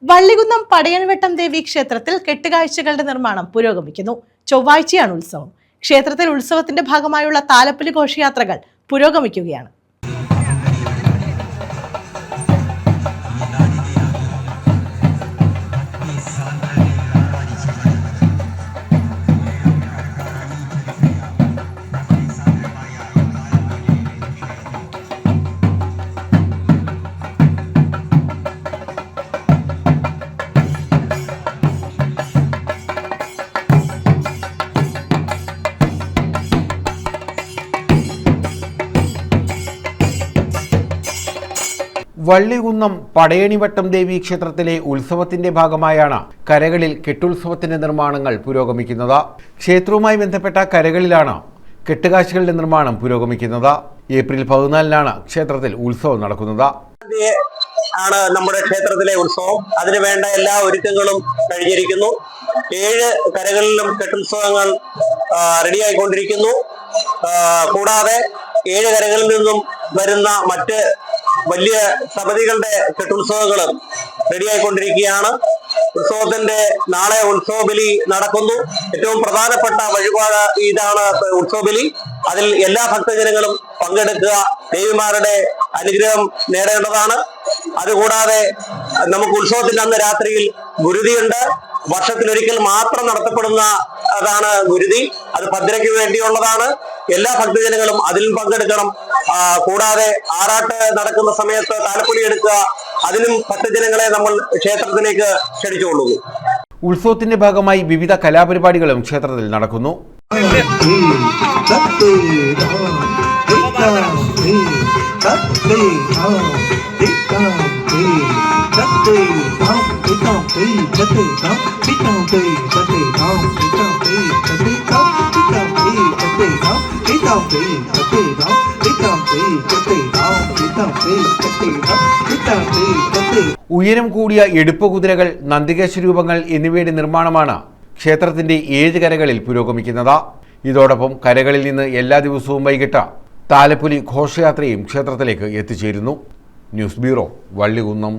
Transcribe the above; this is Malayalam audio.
വള്ളികുന്നം പടയൻവട്ടം ദേവി ക്ഷേത്രത്തിൽ കെട്ടുകാഴ്ചകളുടെ നിർമ്മാണം പുരോഗമിക്കുന്നു. ചൊവ്വാഴ്ചയാണ് ഉത്സവം. ക്ഷേത്രത്തിൽ ഉത്സവത്തിന്റെ ഭാഗമായുള്ള താലപ്പൊലി ഘോഷയാത്രകൾ പുരോഗമിക്കുകയാണ്. വള്ളികുന്നം പടയണിവട്ടം ദേവി ക്ഷേത്രത്തിലെ ഉത്സവത്തിന്റെ ഭാഗമായാണ് കരകളിൽ കെട്ടുത്സവത്തിന്റെ നിർമ്മാണങ്ങൾ പുരോഗമിക്കുന്നത്. ക്ഷേത്രവുമായി ബന്ധപ്പെട്ട കരകളിലാണ് കെട്ടുകാഴ്ചകളുടെ നിർമ്മാണം പുരോഗമിക്കുന്നത്. ഏപ്രിൽ 14-നാണ് ക്ഷേത്രത്തിൽ ഉത്സവം നടക്കുന്നത്. നമ്മുടെ ക്ഷേത്രത്തിലെ ഉത്സവം അതിനു വേണ്ട എല്ലാ ഒരുക്കങ്ങളും കഴിഞ്ഞിരിക്കുന്നു. 7 കരകളിലും കെട്ടുത്സവങ്ങൾ റെഡിയായിക്കൊണ്ടിരിക്കുന്നു. കൂടാതെ 7 കരകളിൽ നിന്നും വരുന്ന മറ്റ് വലിയ സമിതികളുടെ കെട്ടുത്സവങ്ങളും റെഡിയായിക്കൊണ്ടിരിക്കുകയാണ്. ഉത്സവത്തിന്റെ നാളെ ഉത്സവ ബലി നടക്കുന്നു. ഏറ്റവും പ്രധാനപ്പെട്ട വഴിപാട് ഇതാണ് ഉത്സവ ബലി. അതിൽ എല്ലാ ഭക്തജനങ്ങളും പങ്കെടുക്കുക, ദേവിമാരുടെ അനുഗ്രഹം നേടേണ്ടതാണ്. അതുകൂടാതെ നമുക്ക് ഉത്സവത്തിന്റെ അന്ന് രാത്രിയിൽ ഗുരുതിയുണ്ട്. വർഷത്തിലൊരിക്കൽ മാത്രം നടത്തപ്പെടുന്ന അതാണ് ഗുരുതി. അത് ഭദ്രയ്ക്ക് വേണ്ടിയുള്ളതാണ്. എല്ലാ ഭക്തജനങ്ങളും അതിൽ പങ്കെടുക്കണം. കൂടാതെ ആറാട്ട് നടക്കുന്ന സമയത്ത് താലപ്പൊലി എടുക്കുക. അതിനും ഭക്തജനങ്ങളെ നമ്മൾ ക്ഷേത്രത്തിലേക്ക് ക്ഷണിച്ചുകൊള്ളുന്നു. ഉത്സവത്തിന്റെ ഭാഗമായി വിവിധ കലാപരിപാടികളും ക്ഷേത്രത്തിൽ നടക്കുന്നു. ഉയരം കൂടിയ എടുപ്പ് കുതിരകൾ, നന്ദികേശ രൂപങ്ങൾ എന്നിവയുടെ നിർമ്മാണമാണ് ക്ഷേത്രത്തിന്റെ 7 കരകളിൽ പുരോഗമിക്കുന്നത്. ഇതോടൊപ്പം കരകളിൽ നിന്ന് എല്ലാ ദിവസവും വൈകിട്ട് താലപ്പൊലി ഘോഷയാത്രയും ക്ഷേത്രത്തിലേക്ക് എത്തിച്ചേരുന്നു. News bureau, Vallikunnam.